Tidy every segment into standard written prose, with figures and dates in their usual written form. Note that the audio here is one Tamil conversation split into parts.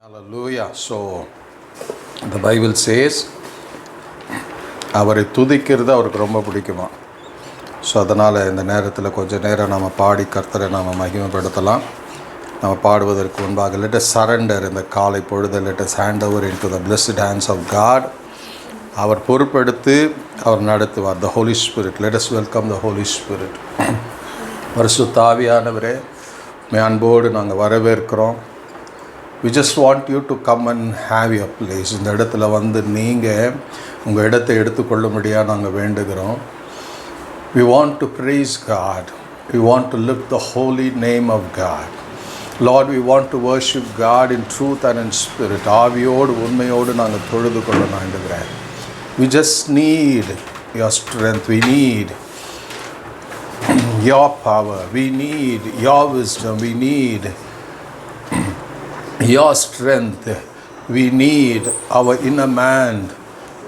Hallelujah. So the Bible says அவரை துதிக்கிறது அவருக்கு ரொம்ப பிடிக்குமா. ஸோ அதனால் இந்த நேரத்தில் கொஞ்சம் நேரம் நம்ம பாடி கர்த்தரை நாம் மகிமைப்படுத்தலாம். நம்ம பாடுவதற்கு முன்பாக let us surrender இந்த காலை பொழுது, let us hand over into the blessed hands of God. அவர் பொறுப்பெடுத்து அவர் நடத்துவார். The Holy Spirit. Let us welcome the Holy Spirit. பரிசுத்த ஆவியானவரே, அன்போடு நாங்கள் வரவேற்கிறோம். We just want you to come and have your place. இந்த இடத்துல வந்து நீங்கள் உங்கள் இடத்தை எடுத்துக்கொள்ளும்படியாக நாங்கள் வேண்டுகிறோம். We want to praise God. We want to lift the holy name of God. Lord, we want to worship God in truth and in spirit. ஆவியோடு உண்மையோடு நாங்கள் தொழுது கொள்ள வேண்டுகிறேன். We just need your strength. We need your power. We need your wisdom. We need your strength. We need our inner man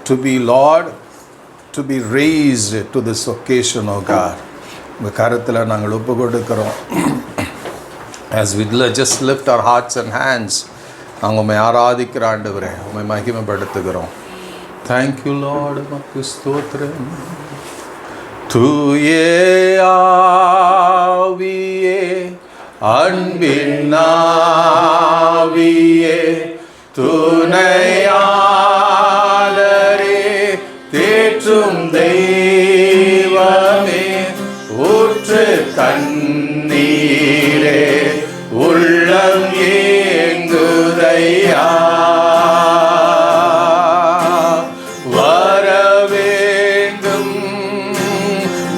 to be, Lord, to be raised to this occasion, oh God. உங்கள் கருத்தில் நாங்கள் ஒப்பு கொடுக்கிறோம். As we just lift our hearts and hands, நாங்கள் உம்மை ஆராதிக்கிற ஆண்டவரே, உம்மை மகிமைப்படுத்துகிறோம். Thank you, Lord. உமக்கு ஸ்தோத்திரம். தூயே ஆவியே, அன்பின் ஆவியே, துணையாளரே, தேற்றும் தெய்வமே, ஊற்று கண்ணீரே, உள்ளம் ஏங்குதையா, வரவேண்டும்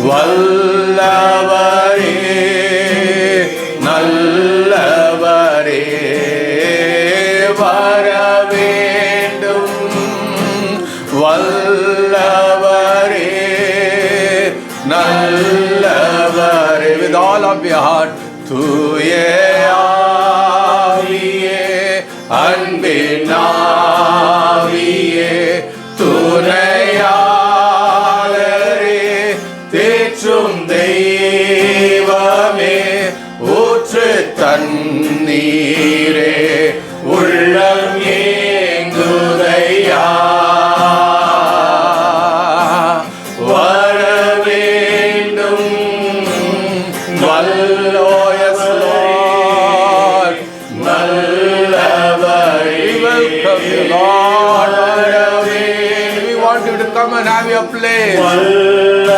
வல்லவரே, நல்லவரே, வரவேண்டும் வல்லவரே, நல்லவரே. With all of your heart. தூய ஆவியே, அன்பின் ஆவியே, துணையாளரே, தேற்றும் தெய்வமே, ஊற்று தண்ணீரே, உள்ளம் ஏங்குதையா, வரவேண்டும் வல்லோயஸ் Lord, நல்லவரே. Welcome you, Lord. We want you to come and have your place. இந்த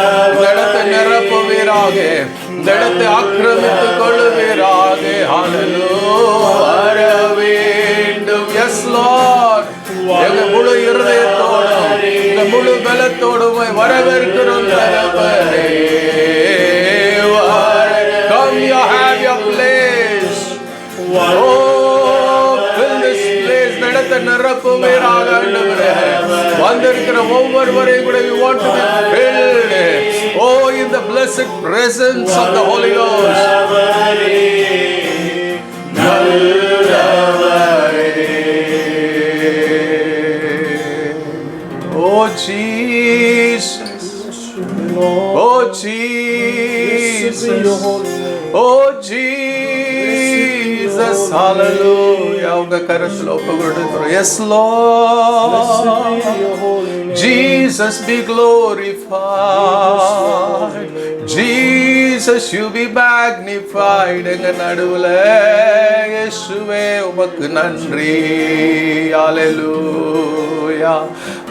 இடத்தை நிரப்புவீராக, இந்த இடத்தை ஆக்கிரமித்துக் கொள்ளுவீராக. Hallelujah. வரவேண்டும். Yes, Lord. எங்கள் முழு இருதயத்தோடும் எங்கள் முழு பலத்தோடும் வரவேற்கிறோம். Come, you have your place. Oh, fill this place. இந்த இடத்தை நிரப்புவீராக ஆண்டவரே. வந்திருக்கிற ஒவ்வொருவரையும் கூட we want to be filled. Oh, in the blessed presence of the Holy Ghost. Oh Jesus, oh Jesus, oh Jesus, hallelujah. உங்க கரத்தில் ஒப்பு கொடுக்கிறோம். Yes, Lord. Jesus be glorified. Jesus you be magnified. எங்க நடுவுல இயேசுவே உமக்கு நன்றி. ஹalleluya,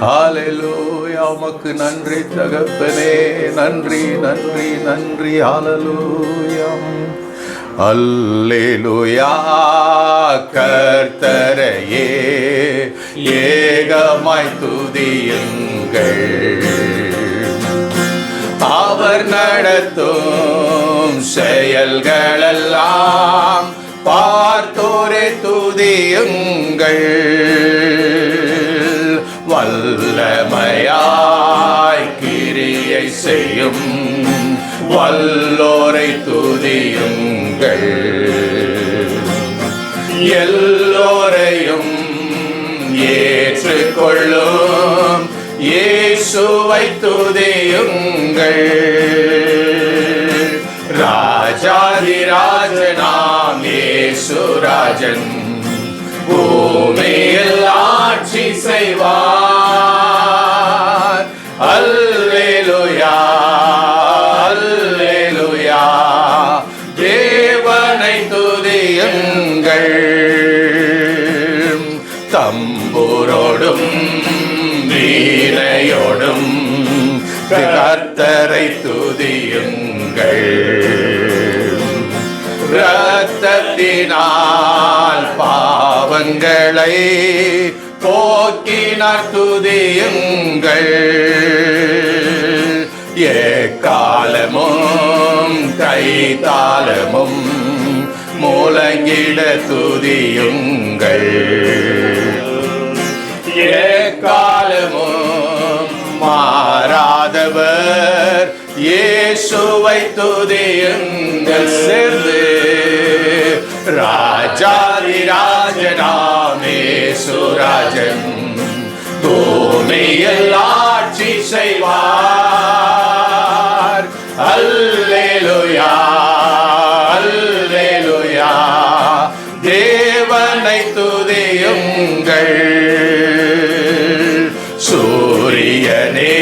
ஹalleluya. உமக்கு நன்றி தகப்பனே. நன்றி நன்றி நன்றி. ஹalleluya, அல்லேலூயா. கர்த்தரையே ஏகமாய் துதியுங்கள், அவர் நடத்தும் செயல்களெல்லாம் பார்த்தோரே துதியுங்கள், வல்லமையாய் கிரியை செய்யும் வல்லோரை துதியுங்கள், எல்லோரையும் ஏற்றுக்கொள்ளும் இயேசுவை துதியுங்கள், ராஜாதிராஜனாம் இயேசுராஜன் பூமியில் ஆட்சி செய்வார். அல்லேலூயா அல்லேலூயா. தேவனை துதியுங்கள், தம்புரோடும் வீணையோடும் கர்த்தரை துதியுங்கள். இரத்தத்தினால் பாவங்களை போக்கினார் துதியுங்கள். எக்காலமும் கைத்தாளமும் முழங்கிட துதியுங்கள். எக்காலமும் மாறாதவர் இயேசுவை துதியுங்கள். சேர்ந்து ராஜாதிராஜனாம் இயேசுராஜன் பூமியில் ஆட்சி செய்வார். அல்லேலூயா அல்லேலூயா. தேவனை துதியுங்கள். சூரியனே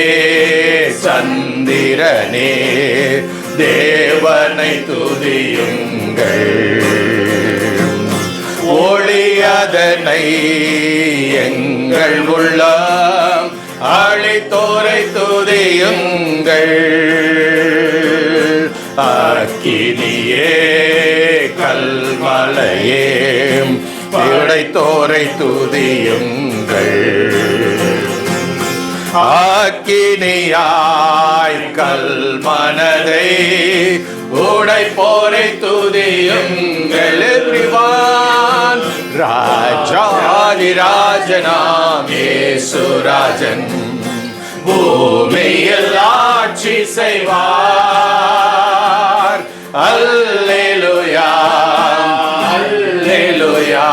சந்திரனே தேவனை துதியுங்கள். ஒளியதனை எங்கள் உள்ளம் அழித்தோரை துதியுங்கள். அக்கினியே கல்மலையே உடைத்தோரை துதியுங்கள். அக்கினியாய் கல்மனதை உடைப்போரை துதியுங்கள். எவ்ரிவான் ராஜாதிராஜனாம் இயேசுராஜன் பூமியில் ஆட்சி செய்வார். அல்லேலூயா அல்லேலூயா.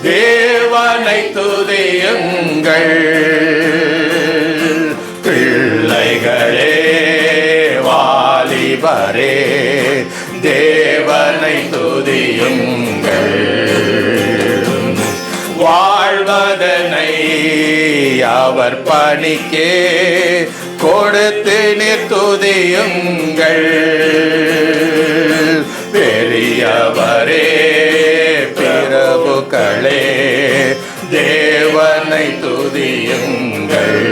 தேவனை துதியுங்கள். பிள்ளைகளே வாலிபரே தேவனை துதியுங்கள். வாழ்வதனை அவர் பணிக்கே கொடுத்து நீர் துதியுங்கள். பெரியவரே பிரபுக்களே தேவனை துதியுங்கள்.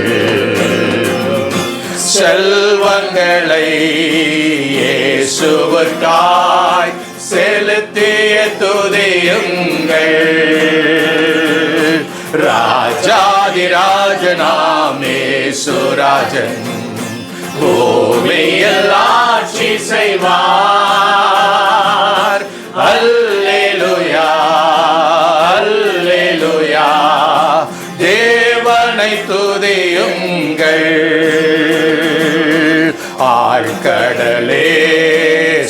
செல்வங்களை இயேசுவுக்காய் செலுத்திய துதியுங்கள். ராஜாதிராஜனாம் இயேசுராஜன் பூமியில் ஆட்சி செய்வார். அல்லேலூயா அல்லேலூயா. தேவனை துதியுங்கள். ஆழ்கடலே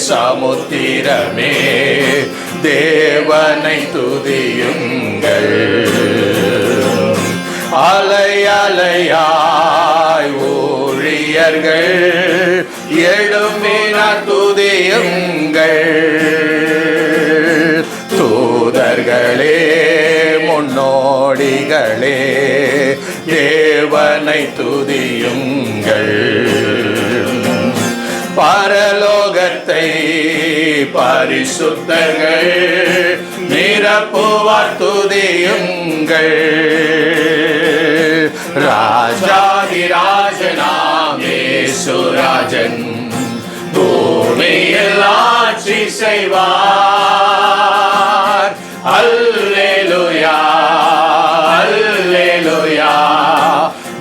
சமுத்திரமே தேவனை துதியுங்கள். அலை அலையாய் ஊழியர்கள் எழும்பினார் துதியுங்கள். தூதர்களே முன்னோடிகளே தேவனை துதியுங்கள். பரலோகத்தை பரிசுத்தர்கள் நிரப்புவார் துதியுங்கள். ராஜாதிராஜனாம் இயேசுராஜன் பூமியில் ஆட்சி செய்வார். அல்லேலூயா அல்லேலூயா.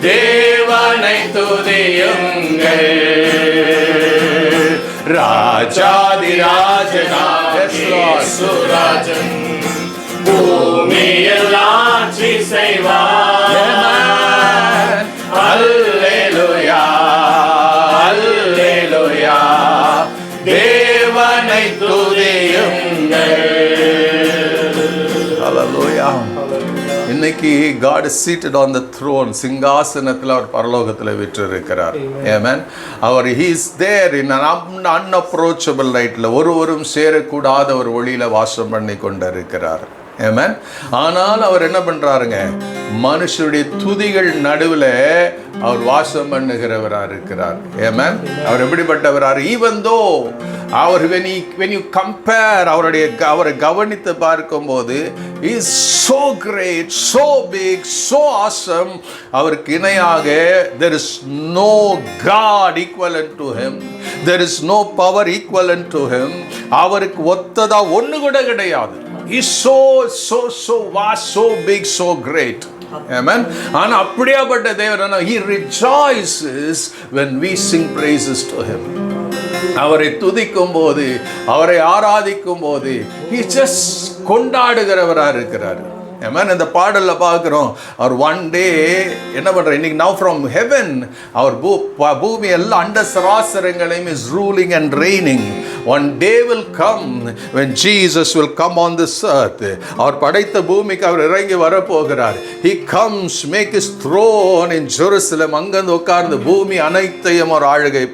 தேவனை துதியுங்கள். ராஜாதிராஜனாம் இயேசுராஜன் பூமியில் ஆட்சி செய்வார். அல்லேலூயா அல்லேலூயா. தேவனை துதியுங்கள். ஹல்லேலூயா. இன்னைக்கு God is seated on the throne. சிங்காசனத்தில் அவர் பரலோகத்தில் வீற்றிருக்கிறார். ஆமென். அவர் he is there in an unapproachable light. ஒருவரும் சேரக்கூடாத ஒரு ஒளியில வாசம் பண்ணி கொண்டிருக்கிறார். ஆமென். ஆனால் அவர் என்ன பண்றாருங்க, மனுஷருடைய துதிகள் நடுவில் அவர் வாசம் பண்ணுகிறவராக இருக்கிறார். ஆமென். அவர் எப்படிப்பட்டவரார்? Even though our when you compare அவரை கவனித்து பார்க்கும்போது is so great, so big, so awesome. அவருக்கு இணையாக there is no God equivalent to him, there is no power equivalent to him. அவருக்கு ஒத்ததா ஒன்று கூட கிடையாது. He is so vast, so big, so great. Amen. ஆனா அப்படியாப்பட்ட தேவன், he rejoices when we sing praises to him. அவரை துதிக்கும் போது, அவரை ஆராதிக்கும் போது he just கொண்டாடுகிறவராக இருக்கிறார். ஆமென். இந்த பாடல்ல பார்க்கிறோம், அவர் ஒன் டே என்ன பண்றார், இன்னைக்கு now from heaven அவர் பூமி எல்லாம் அண்ட சராசரங்களையும் is ruling and reigning. One day will come when Jesus will come on this earth. அவர் படைத்த பூமிக்கு அவர் இறங்கி வரப்போகிறார். He comes, make his throne in Jerusalem. அங்கிருந்து உட்கார்ந்து பூமி அனைத்தையும் அவர் ஆளுகை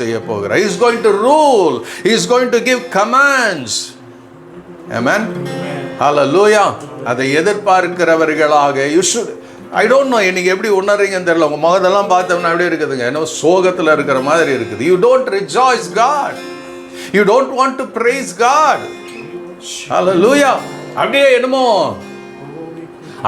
செய்ய போகிறார். He is going to rule. He is going to give commands. Amen. Hallelujah. அதை எதிர்பார்க்கிறவர்களாக you should, I don't know இன்னைக்கு எப்படி உணர்றீங்கன்னு தெரியல, உங்க முகத்தெல்லாம் பார்த்தோம்னா எப்படி இருக்குதுங்க, ஏன்னா சோகத்தில் இருக்கிற மாதிரி இருக்குது. You don't rejoice God. You don't want to praise God. Hallelujah. அப்படியே என்னமோ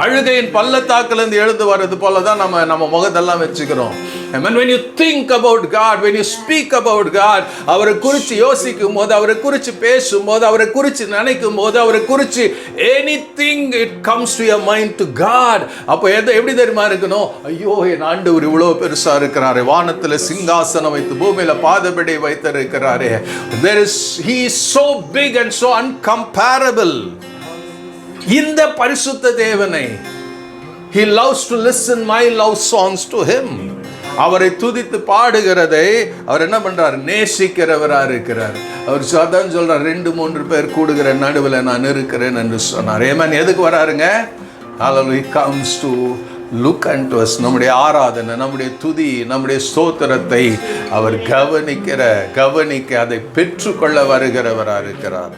அழுகையின் பள்ளத்தாக்கிலிருந்து எழுந்து வர்றது போல தான் நம்ம முகத்தெல்லாம் வச்சுக்கிறோம். Amen. When you think about God, when you speak about God, அவரை குறித்து யோசிக்கும் போது, அவரை குறித்து பேசும்போது, அவரை குறித்து நினைக்கும் போது, அவரை குறித்து anything it comes to your mind to God. அப்போ எப்படி தெரியுமா இருக்கணும், ஐயோ என் ஆண்டவர் இவ்வளவு பெருசா இருக்கிறாரே, வானத்தில் சிங்காசனம் வைத்து பூமியில பாதபடி வைத்திருக்கிறாரே. He is so big and so uncomparable. இந்த பரிசுத்த தேவனை, he loves to listen my love songs to him. அவரை துதித்து பாடுகிறதை அவர் என்ன பண்றார், நேசிக்கிறவராக இருக்கிறார். அவர் சாதான் சொல்றார், 2-3 பேர் கூடுகிற நடுவில் நான் இருக்கிறேன் என்று சொன்னார். ஏமன் எதுக்கு வராருங்க? Hallelujah. He comes to look unto us. நம்முடைய ஆராதனை, நம்முடைய துதி, நம்முடைய ஸ்தோத்திரத்தை அவர் கவனிக்க அதை பெற்றுக்கொள்ள வருகிறவராக இருக்கிறார்.